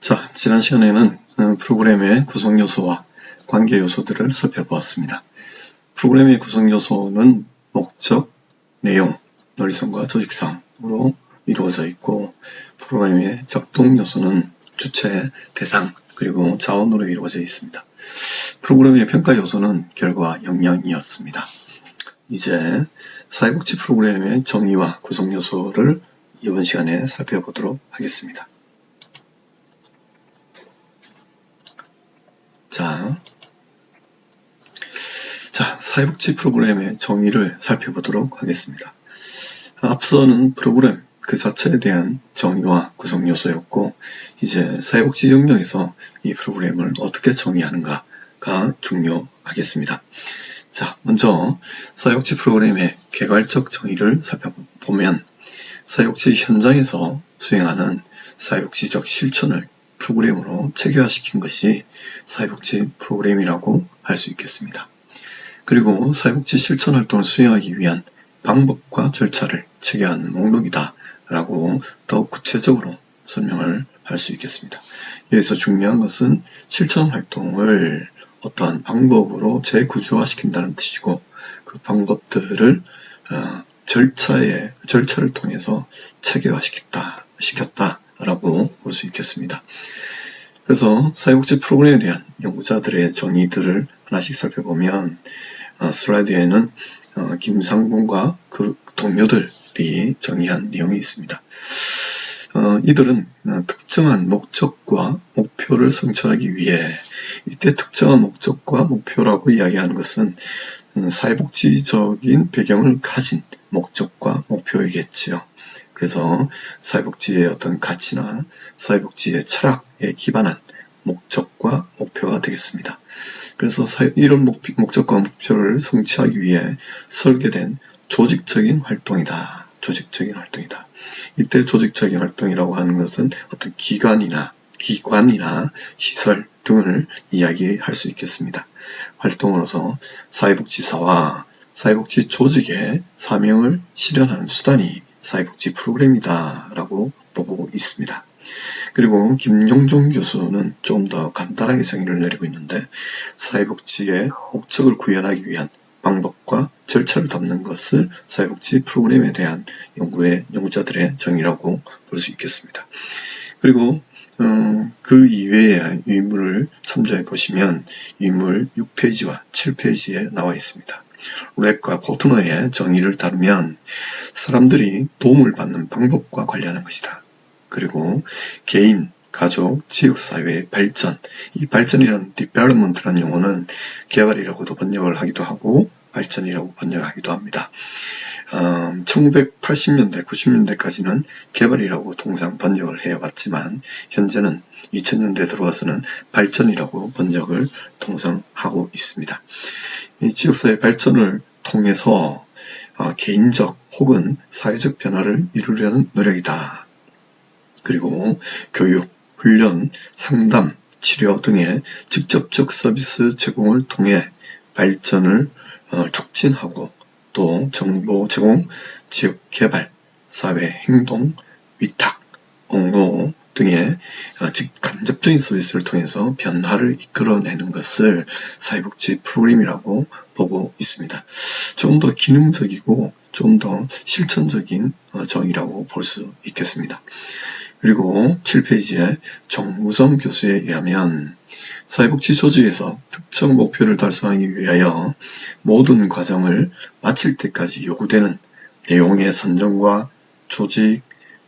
자, 지난 시간에는 프로그램의 구성 요소와 관계 요소들을 살펴보았습니다. 프로그램의 구성 요소는 목적, 내용, 논리성과 조직성으로 이루어져 있고, 프로그램의 작동 요소는 주체, 대상, 그리고 자원으로 이루어져 있습니다. 프로그램의 평가 요소는 결과, 역량이었습니다. 이제 사회복지 프로그램의 정의와 구성 요소를 이번 시간에 살펴보도록 하겠습니다. 자, 사회복지 프로그램의 정의를 살펴보도록 하겠습니다. 앞서는 프로그램 그 자체에 대한 정의와 구성 요소였고, 이제 사회복지 영역에서 이 프로그램을 어떻게 정의하는가가 중요하겠습니다. 자, 먼저 사회복지 프로그램의 개괄적 정의를 살펴보면, 사회복지 현장에서 수행하는 사회복지적 실천을 프로그램으로 체계화시킨 것이 사회복지 프로그램이라고 할 수 있겠습니다. 그리고 사회복지 실천 활동을 수행하기 위한 방법과 절차를 체계한 목록이다 라고 더욱 구체적으로 설명을 할 수 있겠습니다. 여기서 중요한 것은 실천 활동을 어떠한 방법으로 재구조화시킨다는 뜻이고, 그 방법들을 절차를 통해서 체계화시켰다라고 볼 수 있겠습니다. 그래서 사회복지 프로그램에 대한 연구자들의 정의들을 하나씩 살펴보면, 슬라이드에는 김상봉과 그 동료들이 정의한 내용이 있습니다. 이들은 특정한 목적과 목표를 성취하기 위해, 이때 특정한 목적과 목표라고 이야기하는 것은 사회복지적인 배경을 가진 목적과 목표이겠지요. 그래서 사회복지의 어떤 가치나 사회복지의 철학에 기반한 목적과 목표가 되겠습니다. 그래서 이런 목적과 목표를 성취하기 위해 설계된 조직적인 활동이다. 이때 조직적인 활동이라고 하는 것은 어떤 기관이나 시설 등을 이야기할 수 있겠습니다. 활동으로서 사회복지사와 사회복지 조직의 사명을 실현하는 수단이 사회복지 프로그램이다 라고 보고 있습니다. 그리고 김용종 교수는 좀 더 간단하게 정의를 내리고 있는데, 사회복지의 목적을 구현하기 위한 방법과 절차를 담는 것을 사회복지 프로그램에 대한 연구자들의 정의라고 볼 수 있겠습니다. 그리고 그 이외의 유인물을 참조해 보시면 유인물 6페이지와 7페이지에 나와 있습니다. 랩과 포트너의 정의를 따르면 사람들이 도움을 받는 방법과 관련한 것이다. 그리고 개인, 가족, 지역사회의 발전, 이 발전이라는 development라는 용어는 개발이라고도 번역을 하기도 하고 발전이라고 번역하기도 합니다. 1980년대, 90년대까지는 개발이라고 통상 번역을 해왔지만, 현재는 2000년대 들어와서는 발전이라고 번역을 통상 하고 있습니다. 이 지역사회 발전을 통해서 개인적 혹은 사회적 변화를 이루려는 노력이다. 그리고 교육, 훈련, 상담, 치료 등의 직접적 서비스 제공을 통해 발전을 촉진하고, 또 정보 제공, 지역 개발, 사회 행동, 위탁, 공로 등의 간접적인 서비스를 통해서 변화를 이끌어내는 것을 사회복지 프로그램이라고 보고 있습니다. 좀 더 기능적이고 좀 더 실천적인 정의라고 볼 수 있겠습니다. 그리고 7페이지에 정우성 교수에 의하면, 사회복지 조직에서 특정 목표를 달성하기 위하여 모든 과정을 마칠 때까지 요구되는 내용의 선정과 조직,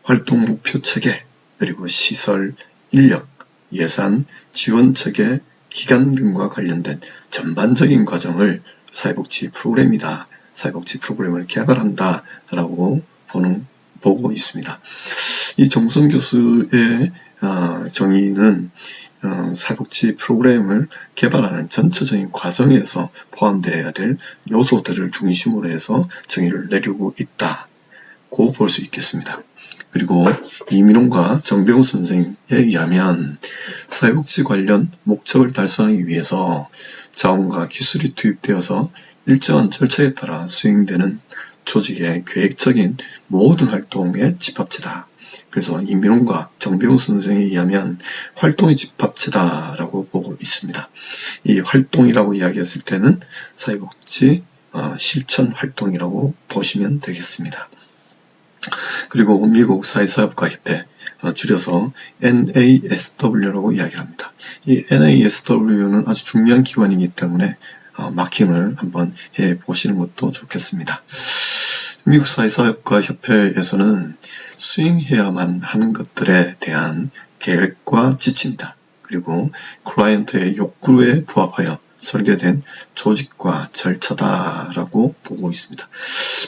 활동 목표 체계, 그리고 시설, 인력, 예산, 지원 체계, 기간 등과 관련된 전반적인 과정을 사회복지 프로그램이다. 사회복지 프로그램을 개발한다 라고 보고 있습니다. 이 정우성 교수의 정의는 사회복지 프로그램을 개발하는 전체적인 과정에서 포함되어야 될 요소들을 중심으로 해서 정의를 내리고 있다고 볼 수 있겠습니다. 그리고 이민홍과 정병우 선생에 의하면, 사회복지 관련 목적을 달성하기 위해서 자원과 기술이 투입되어서 일정한 절차에 따라 수행되는 조직의 계획적인 모든 활동의 집합체다. 그래서 임민홍과 정병훈 선생에 의하면 활동의 집합체다라고 보고 있습니다. 이 활동이라고 이야기했을 때는 사회복지 실천 활동이라고 보시면 되겠습니다. 그리고 미국 사회사업가협회, 줄여서 NASW라고 이야기를 합니다. 이 NASW는 아주 중요한 기관이기 때문에 마킹을 한번 해보시는 것도 좋겠습니다. 미국 사회사업가협회에서는 수행해야만 하는 것들에 대한 계획과 지침이다. 그리고 클라이언트의 욕구에 부합하여 설계된 조직과 절차다라고 보고 있습니다.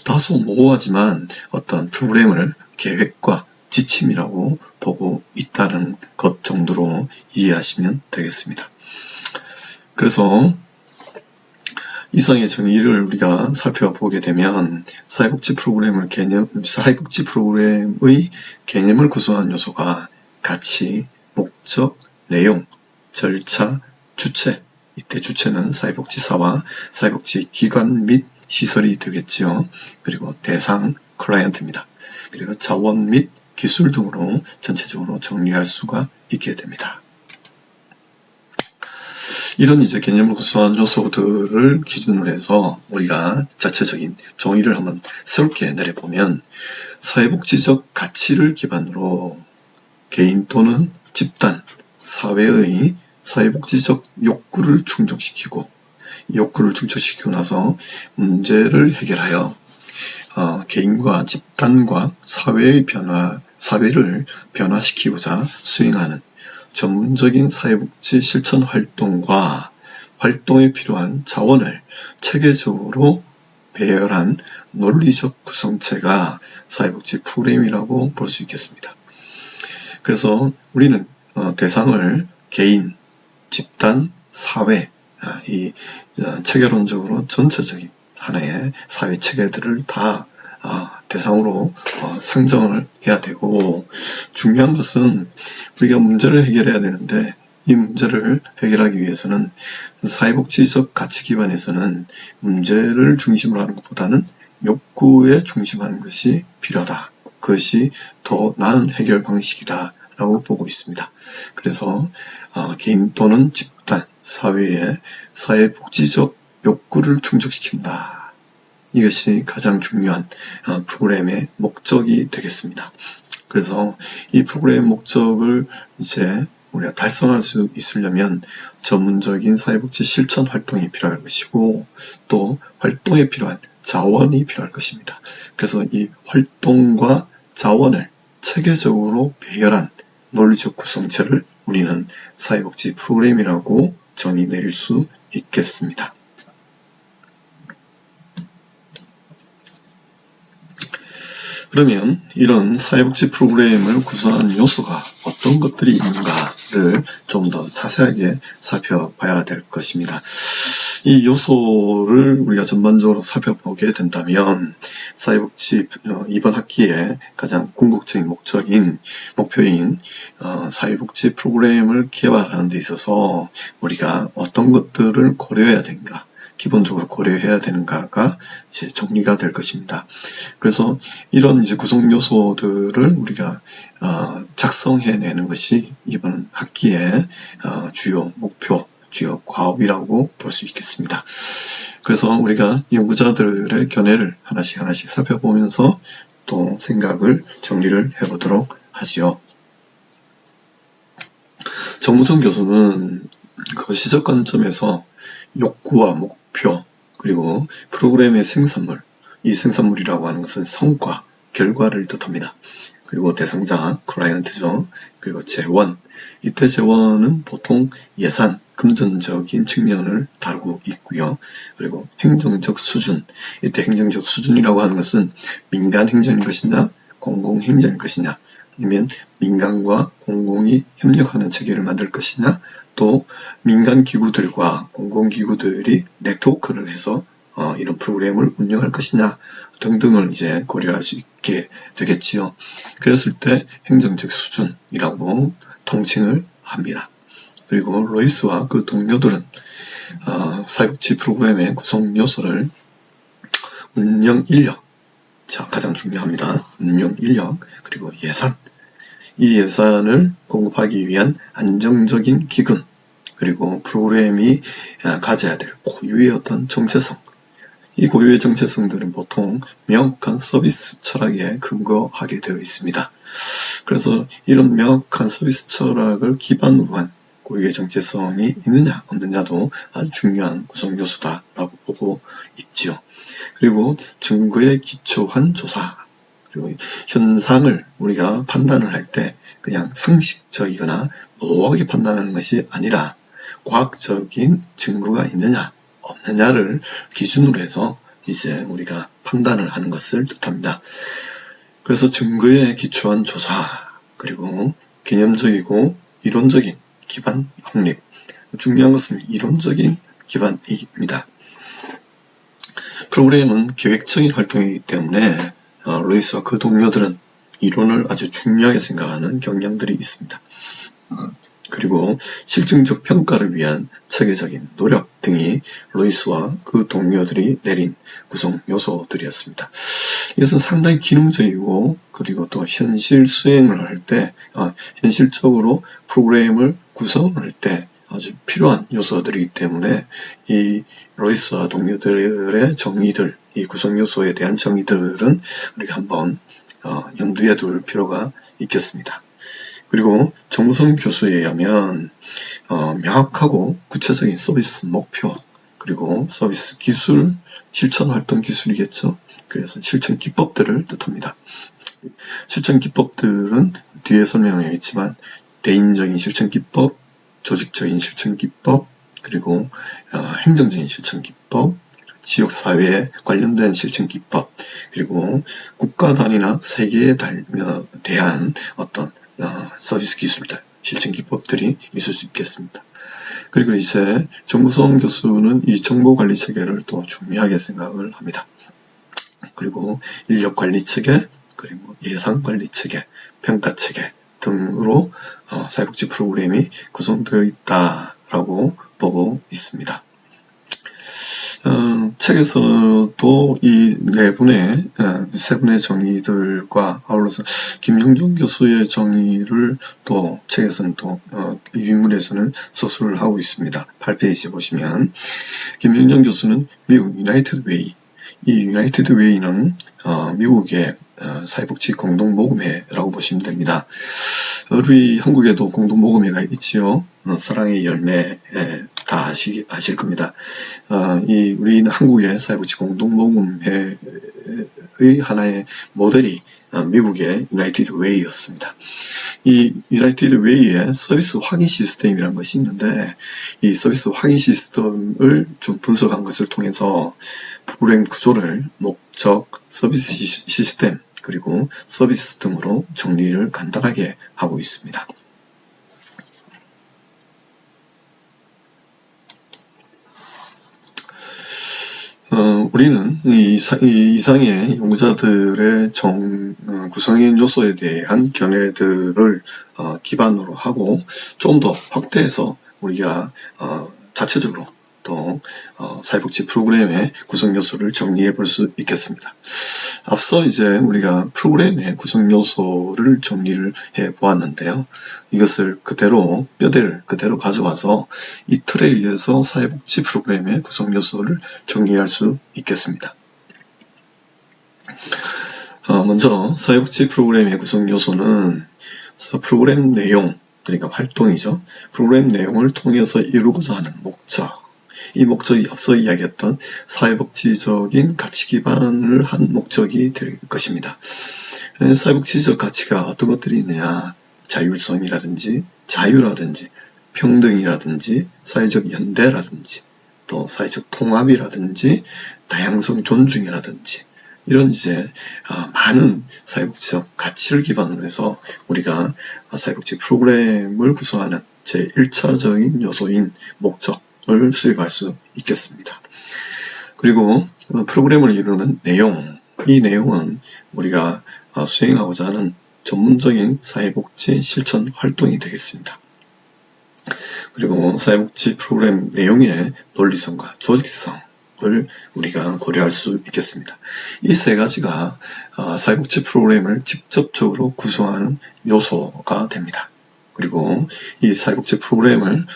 다소 모호하지만 어떤 프로그램을 계획과 지침이라고 보고 있다는 것 정도로 이해하시면 되겠습니다. 그래서 이상의 정의를 우리가 살펴보게 되면 사회복지 프로그램의 개념을 구성한 요소가 가치, 목적, 내용, 절차, 주체, 이때 주체는 사회복지사와 사회복지기관 및 시설이 되겠지요. 그리고 대상, 클라이언트입니다. 그리고 자원 및 기술 등으로 전체적으로 정리할 수가 있게 됩니다. 이런 개념을 구성한 요소들을 기준으로 해서 우리가 자체적인 정의를 한번 새롭게 내려보면 사회복지적 가치를 기반으로 개인 또는 집단, 사회의 사회복지적 욕구를 충족시키고 욕구를 충족시키고 나서 문제를 해결하여 개인과 집단과 사회를 변화시키고자 수행하는 전문적인 사회복지 실천 활동과 활동에 필요한 자원을 체계적으로 배열한 논리적 구성체가 사회복지 프로그램이라고 볼 수 있겠습니다. 그래서 우리는 대상을 개인, 집단, 사회, 이 체계론적으로 전체적인 하나의 사회 체계들을 다 대상으로 상정을 해야 되고, 중요한 것은 우리가 문제를 해결해야 되는데 이 문제를 해결하기 위해서는 사회복지적 가치 기반에서는 문제를 중심으로 하는 것보다는 욕구에 중심하는 것이 필요하다. 그것이 더 나은 해결 방식이다 라고 보고 있습니다. 그래서 개인 또는 집단, 사회의 사회복지적 욕구를 충족시킨다. 이것이 가장 중요한 프로그램의 목적이 되겠습니다. 그래서 이 프로그램 목적을 우리가 달성할 수 있으려면 전문적인 사회복지 실천 활동이 필요할 것이고 또 활동에 필요한 자원이 필요할 것입니다. 그래서 이 활동과 자원을 체계적으로 배열한 논리적 구성체를 우리는 사회복지 프로그램이라고 정의 내릴 수 있겠습니다. 그러면 이런 사회복지 프로그램을 구성하는 요소가 어떤 것들이 있는가를 좀 더 자세하게 살펴봐야 될 것입니다. 이 요소를 우리가 전반적으로 살펴보게 된다면 사회복지 이번 학기에 가장 궁극적인 목표인 사회복지 프로그램을 개발하는 데 있어서 우리가 어떤 것들을 고려해야 되는가, 기본적으로 고려해야 되는가가 정리가 될 것입니다. 그래서 이런 구성 요소들을 우리가 작성해내는 것이 이번 학기의 주요 목표, 주요 과업이라고 볼 수 있겠습니다. 그래서 우리가 연구자들의 견해를 하나씩 살펴보면서 또 생각을 정리를 해보도록 하지요. 정무성 교수는 그 시적 관점에서 욕구와 목표, 그리고 프로그램의 생산물, 이 생산물이라고 하는 것은 성과, 결과를 뜻합니다. 그리고 대상자, 클라이언트죠. 그리고 재원, 이때 재원은 보통 예산, 금전적인 측면을 다루고 있고요. 그리고 행정적 수준, 이때 행정적 수준이라고 하는 것은 민간 행정인 것이냐, 공공 행정인 것이냐, 아니면 민간과 공공이 협력하는 체계를 만들 것이냐, 또 민간 기구들과 공공 기구들이 네트워크를 해서 이런 프로그램을 운영할 것이냐 등등을 고려할 수 있게 되겠지요. 그랬을 때 행정적 수준이라고 통칭을 합니다. 그리고 로이스와 그 동료들은 사회복지 프로그램의 구성 요소를 운영 인력, 가장 중요합니다. 운영 인력, 그리고 예산, 이 예산을 공급하기 위한 안정적인 기금, 그리고 프로그램이 가져야 될 고유의 어떤 정체성, 이 고유의 정체성들은 보통 명확한 서비스 철학에 근거하게 되어 있습니다. 그래서 이런 명확한 서비스 철학을 기반으로 한 고유의 정체성이 있느냐 없느냐도 아주 중요한 구성 요소다라고 보고 있죠. 그리고 증거에 기초한 조사, 그리고 현상을 우리가 판단을 할 때 그냥 상식적이거나 모호하게 판단하는 것이 아니라 과학적인 증거가 있느냐 없느냐를 기준으로 해서 이제 우리가 판단을 하는 것을 뜻합니다. 그래서 증거에 기초한 조사, 그리고 개념적이고 이론적인 기반 확립, 중요한 것은 이론적인 기반입니다. 프로그램은 계획적인 활동이기 때문에 루이스와 그 동료들은 이론을 아주 중요하게 생각하는 경향들이 있습니다. 그리고 실증적 평가를 위한 체계적인 노력 등이 루이스와 그 동료들이 내린 구성 요소들이었습니다. 이것은 상당히 기능적이고, 그리고 또 현실 수행을 할 때, 현실적으로 프로그램을 구성할 때 아주 필요한 요소들이기 때문에 이 루이스와 동료들의 정의들, 이 구성 요소에 대한 정의들은 우리가 한번 염두에 둘 필요가 있겠습니다. 그리고 정무성 교수에 의하면 명확하고 구체적인 서비스 목표, 그리고 서비스 기술, 실천 활동 기술이겠죠. 그래서 실천 기법들을 뜻합니다. 실천 기법들은 뒤에 설명하겠지만 대인적인 실천 기법, 조직적인 실천 기법, 그리고 행정적인 실천 기법, 지역사회에 관련된 실천 기법, 그리고 국가 단위나 세계에 대한 어떤 서비스 기술들, 실천 기법들이 있을 수 있겠습니다. 그리고 이제 정무성 교수는 이 정보관리 체계를 또 중요하게 생각을 합니다. 그리고 인력관리 체계, 그리고 예산관리 체계, 평가 체계 등으로 사회복지 프로그램이 구성되어 있다라고 보고 있습니다. 책에서도 이 세 분의 정의들과 아울러서 김영준 교수의 정의를 또 책에서는 또 유인물에서는 서술을 하고 있습니다. 8페이지 보시면 김영준 교수는 미국 유나이티드 웨이, 이 유나이티드 웨이는 미국의 사회복지 공동모금회라고 보시면 됩니다. 우리 한국에도 공동모금회가 있지요. 사랑의 열매 다 아실 겁니다. 우리 한국의 사회복지 공동모금회의 하나의 모델이 미국의 유나이티드 웨이였습니다. 이 유나이티드 웨이의 서비스 확인 시스템이라는 것이 있는데, 이 서비스 확인 시스템을 좀 분석한 것을 통해서 프로그램 구조를 목적, 서비스 시스템, 그리고 서비스 등으로 정리를 간단하게 하고 있습니다. 우리는 이 이상의 연구자들의 구성인 요소에 대한 견해들을 기반으로 하고 좀 더 확대해서 우리가 자체적으로 또 사회복지 프로그램의 구성 요소를 정리해 볼 수 있겠습니다. 앞서 이제 우리가 프로그램의 구성 요소를 정리를 해 보았는데요. 이것을 뼈대를 그대로 가져와서 이 틀에 의해서 사회복지 프로그램의 구성 요소를 정리할 수 있겠습니다. 먼저 사회복지 프로그램의 구성 요소는 프로그램 내용, 그러니까 활동이죠. 프로그램 내용을 통해서 이루고자 하는 목적, 이 목적이 앞서 이야기했던 사회복지적인 가치 기반을 한 목적이 될 것입니다. 사회복지적 가치가 어떤 것들이 있느냐, 자율성이라든지 자유라든지 평등이라든지 사회적 연대라든지 또 사회적 통합이라든지 다양성 존중이라든지 이런 이제 많은 사회복지적 가치를 기반으로 해서 우리가 사회복지 프로그램을 구성하는 제1차적인 요소인 목적을 수립할 수 있겠습니다. 그리고 프로그램을 이루는 내용, 이 내용은 우리가 수행하고자 하는 전문적인 사회복지 실천 활동이 되겠습니다. 그리고 사회복지 프로그램 내용의 논리성과 조직성, 우리가 고려할 수 있겠습니다. 이 세 가지가 사회복지 프로그램을 직접적으로 구성하는 요소가 됩니다. 그리고 이 사회복지 프로그램을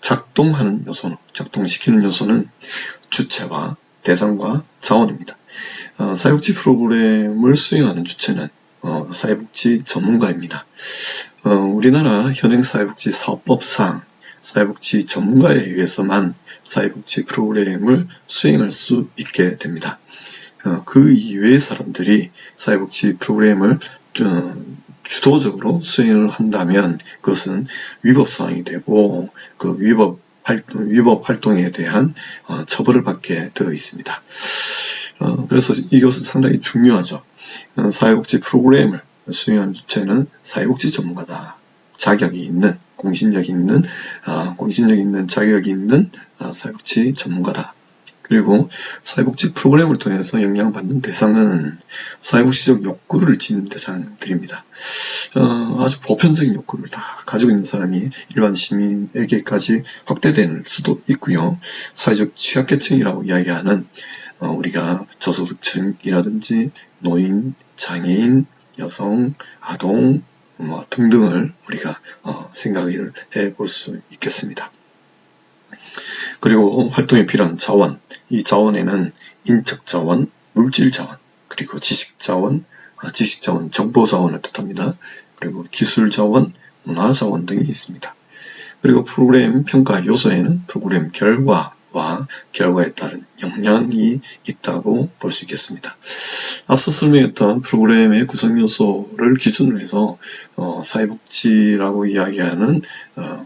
작동하는 요소는, 작동시키는 요소는 주체와 대상과 자원입니다. 사회복지 프로그램을 수행하는 주체는 사회복지 전문가입니다. 우리나라 현행 사회복지 사업법상 사회복지 전문가에 의해서만 사회복지 프로그램을 수행할 수 있게 됩니다. 그 이외의 사람들이 사회복지 프로그램을 주도적으로 수행을 한다면 그것은 위법사항이 되고 그 위법 활동에 대한 처벌을 받게 되어 있습니다. 그래서 이것은 상당히 중요하죠. 사회복지 프로그램을 수행한 주체는 사회복지 전문가다. 자격이 있는, 공신력 있는 자격이 있는 사회복지 전문가다. 그리고 사회복지 프로그램을 통해서 영향받는 대상은 사회복지적 욕구를 지닌 대상들입니다. 아주 보편적인 욕구를 다 가지고 있는 사람이 일반 시민에게까지 확대될 수도 있고요. 사회적 취약계층이라고 이야기하는 우리가 저소득층이라든지 노인, 장애인, 여성, 아동 등등을 우리가 생각을 해볼 수 있겠습니다. 그리고 활동에 필요한 자원, 이 자원에는 인적 자원, 물질 자원, 그리고 지식 자원, 정보 자원을 뜻합니다. 그리고 기술 자원, 문화 자원 등이 있습니다. 그리고 프로그램 평가 요소에는 프로그램 결과와 결과에 따른 역량이 있다고 볼 수 있겠습니다. 앞서 설명했던 프로그램의 구성 요소를 기준으로 해서 사회복지라고 이야기하는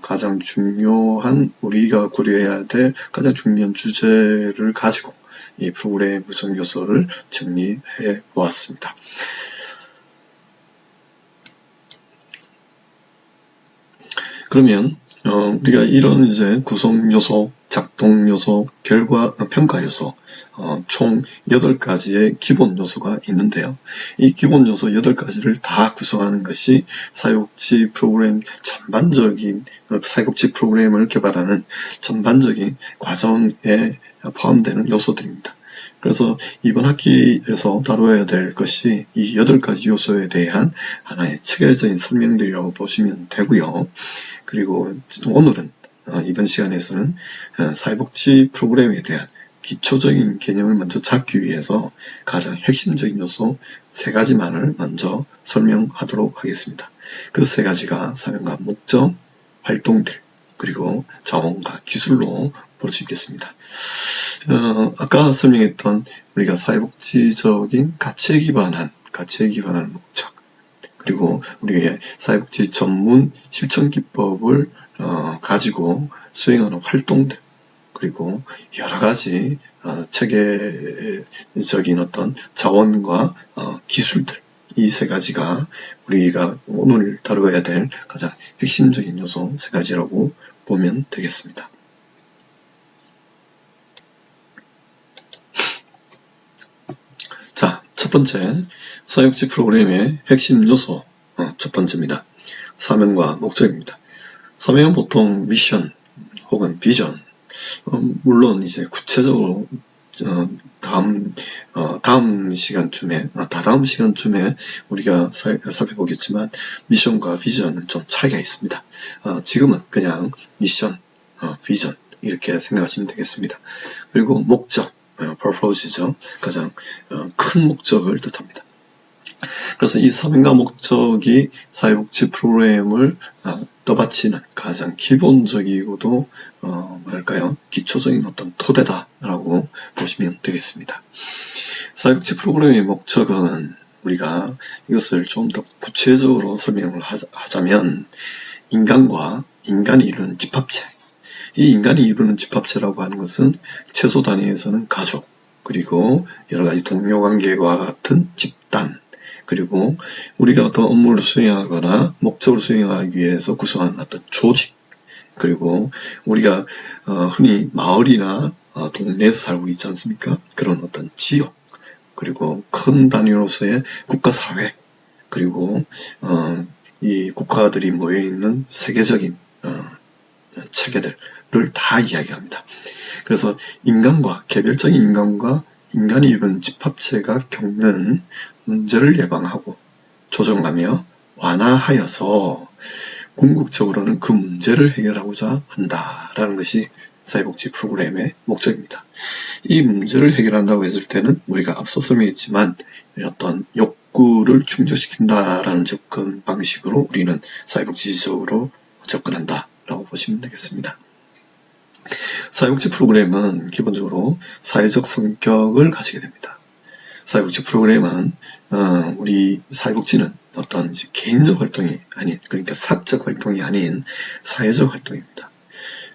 가장 중요한 우리가 고려해야 될 가장 중요한 주제를 가지고 이 프로그램 구성 요소를 정리해 보았습니다. 그러면 우리가 이런 이제 구성 요소, 작동 요소, 평가 요소, 총 8가지의 기본 요소가 있는데요. 이 기본 요소 8가지를 다 구성하는 것이 사회복지 프로그램 사회복지 프로그램을 개발하는 전반적인 과정에 포함되는 요소들입니다. 그래서 이번 학기에서 다뤄야 될 것이 이 8가지 요소에 대한 하나의 체계적인 설명들이라고 보시면 되고요. 그리고 오늘은 이번 시간에서는 사회복지 프로그램에 대한 기초적인 개념을 먼저 잡기 위해서 가장 핵심적인 요소 3가지만을 먼저 설명하도록 하겠습니다. 그 3가지가 사명과 목적, 활동들, 그리고 자원과 기술로 볼 수 있겠습니다. 아까 설명했던 우리가 사회복지적인 가치에 기반한 목적, 그리고 우리의 사회복지 전문 실천 기법을 가지고 수행하는 활동들, 그리고 여러 가지 체계적인 어떤 자원과 기술들, 이 3가지가 우리가 오늘 다루어야 될 가장 핵심적인 요소 3가지라고 보면 되겠습니다. 자, 첫 번째, 사회복지 프로그램의 핵심 요소 첫 번째입니다. 사명과 목적입니다. 사명은 보통 미션 혹은 비전, 물론 이제 구체적으로 다다음 시간쯤에 우리가 살펴보겠지만 미션과 비전은 좀 차이가 있습니다. 지금은 그냥 미션, 비전 이렇게 생각하시면 되겠습니다. 그리고 목적, purpose죠. 가장 큰 목적을 뜻합니다. 그래서 이 사명과 목적이 사회복지 프로그램을 떠받치는 가장 기본적이고도 기초적인 어떤 토대다라고 보시면 되겠습니다. 사회복지 프로그램의 목적은 우리가 이것을 좀 더 구체적으로 설명을 하자면 인간과 인간이 이루는 집합체, 이 인간이 이루는 집합체라고 하는 것은 최소 단위에서는 가족, 그리고 여러가지 동료관계와 같은 집단, 그리고 우리가 어떤 업무를 수행하거나 목적을 수행하기 위해서 구성한 어떤 조직, 그리고 우리가 흔히 마을이나 동네에서 살고 있지 않습니까? 그런 어떤 지역, 그리고 큰 단위로서의 국가사회, 그리고 이 국가들이 모여있는 세계적인 체계들을 다 이야기합니다. 그래서 개별적인 인간과 인간이 이룬 집합체가 겪는 문제를 예방하고 조정하며 완화하여서 궁극적으로는 그 문제를 해결하고자 한다라는 것이 사회복지 프로그램의 목적입니다. 이 문제를 해결한다고 했을 때는 우리가 앞서 설명했지만 어떤 욕구를 충족시킨다라는 접근 방식으로 우리는 사회복지적으로 접근한다라고 보시면 되겠습니다. 사회복지 프로그램은 기본적으로 사회적 성격을 가지게 됩니다. 사회복지 프로그램은 우리 사회복지는 어떤 개인적 활동이 아닌, 그러니까 사적 활동이 아닌 사회적 활동입니다.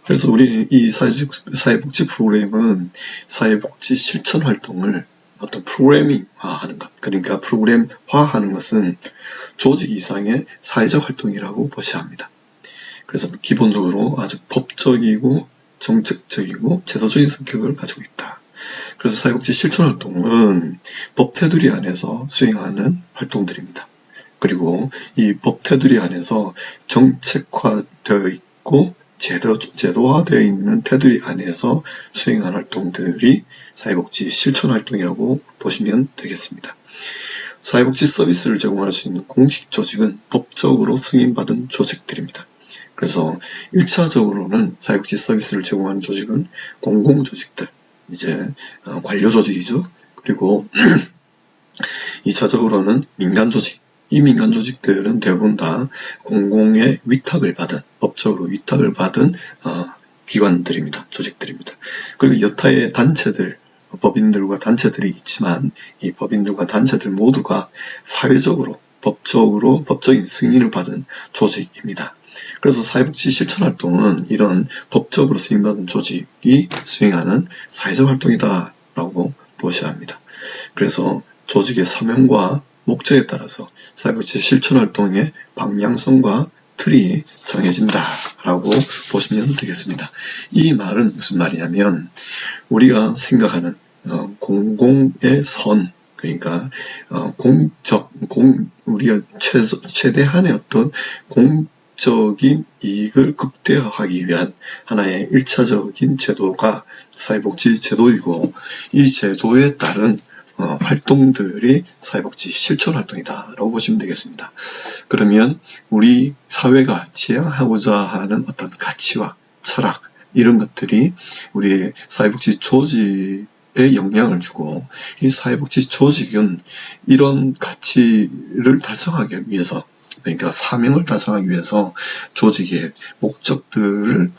그래서 우리 이 사회복지 프로그램은 사회복지 실천 활동을 어떤 프로그래밍화하는 것, 그러니까 프로그램화하는 것은 조직 이상의 사회적 활동이라고 보셔야 합니다. 그래서 기본적으로 아주 법적이고 정책적이고 제도적인 성격을 가지고 있다. 그래서 사회복지 실천 활동은 법 테두리 안에서 수행하는 활동들입니다. 그리고 이 법 테두리 안에서 정책화되어 있고 제도화되어 있는 테두리 안에서 수행하는 활동들이 사회복지 실천 활동이라고 보시면 되겠습니다. 사회복지 서비스를 제공할 수 있는 공식 조직은 법적으로 승인받은 조직들입니다. 그래서 1차적으로는 사회복지 서비스를 제공하는 조직은 공공조직들, 이제 관료조직이죠. 그리고 2차적으로는 민간조직, 이 민간조직들은 대부분 다 공공의 위탁을 받은, 법적으로 위탁을 받은 기관들입니다. 조직들입니다. 그리고 여타의 단체들, 법인들과 단체들이 있지만 이 법인들과 단체들 모두가 사회적으로, 법적인 승인을 받은 조직입니다. 그래서 사회복지 실천활동은 이런 법적으로 승인받은 조직이 수행하는 사회적 활동이다라고 보셔야 합니다. 그래서 조직의 사명과 목적에 따라서 사회복지 실천활동의 방향성과 틀이 정해진다라고 보시면 되겠습니다. 이 말은 무슨 말이냐면 우리가 생각하는 공공의 선, 그러니까 우리가 최대한의 어떤 공적인 이익을 극대화하기 위한 하나의 1차적인 제도가 사회복지 제도이고 이 제도에 따른 활동들이 사회복지 실천 활동이다라고 보시면 되겠습니다. 그러면 우리 사회가 지향하고자 하는 어떤 가치와 철학 이런 것들이 우리 사회복지 조직에 영향을 주고 이 사회복지 조직은 이런 가치를 달성하기 위해서 그러니까 사명을 달성하기 위해서 조직의 목적들을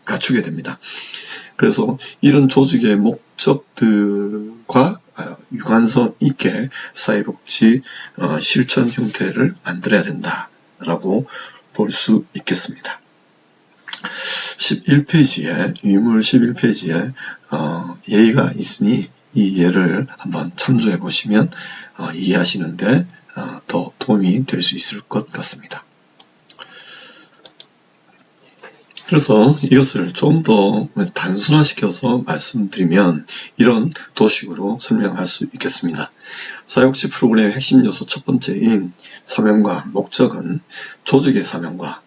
갖추게 됩니다. 그래서 이런 조직의 목적들과 유관성 있게 사회복지 실천 형태를 만들어야 된다라고 볼 수 있겠습니다. 11페이지에 유물 11페이지에 예가 있으니 이 예를 한번 참조해 보시면 이해하시는데 더 도움이 될 수 있을 것 같습니다. 그래서 이것을 좀 더 단순화시켜서 말씀드리면 이런 도식으로 설명할 수 있겠습니다. 사회복지 프로그램의 핵심 요소 첫 번째인 사명과 목적은 조직의 사명과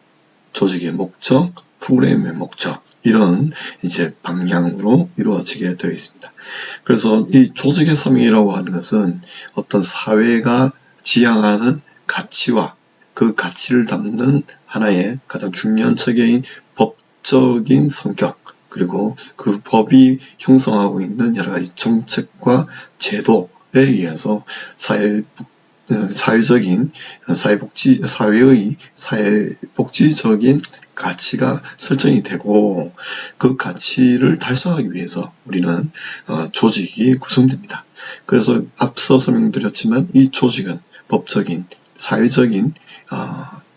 조직의 목적, 프로그램의 목적 이런 이제 방향으로 이루어지게 되어 있습니다. 그래서 이 조직의 사명이라고 하는 것은 어떤 사회가 지향하는 가치와 그 가치를 담는 하나의 가장 중요한 체계인 법적인 성격 그리고 그 법이 형성하고 있는 여러 가지 정책과 제도에 의해서 사회의 사회복지적인 가치가 설정이 되고 그 가치를 달성하기 위해서 우리는 조직이 구성됩니다. 그래서 앞서 설명드렸지만 이 조직은 법적인, 사회적인,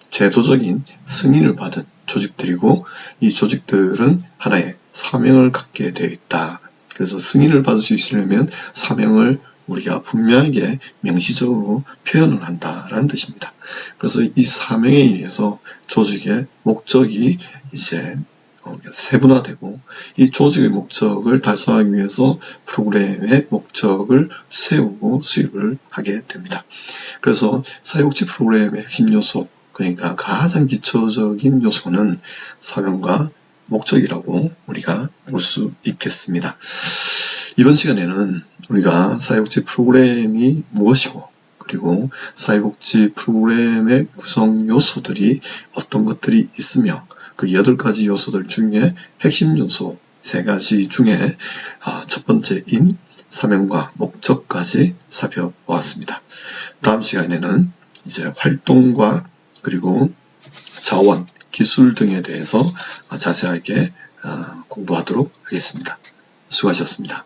제도적인 승인을 받은 조직들이고 이 조직들은 하나의 사명을 갖게 되어 있다. 그래서 승인을 받을 수 있으려면 사명을 우리가 분명하게 명시적으로 표현을 한다라는 뜻입니다. 그래서 이 사명에 의해서 조직의 목적이 이제 세분화되고 이 조직의 목적을 달성하기 위해서 프로그램의 목적을 세우고 수립을 하게 됩니다. 그래서 사회복지 프로그램의 핵심 요소 그러니까 가장 기초적인 요소는 사명과 목적이라고 우리가 볼 수 있겠습니다. 이번 시간에는 우리가 사회복지 프로그램이 무엇이고 그리고 사회복지 프로그램의 구성 요소들이 어떤 것들이 있으며 그 8가지 요소들 중에 핵심 요소 3가지 중에 첫 번째인 사명과 목적까지 살펴보았습니다. 다음 시간에는 이제 활동과 그리고 자원, 기술 등에 대해서 자세하게 공부하도록 하겠습니다. 수고하셨습니다.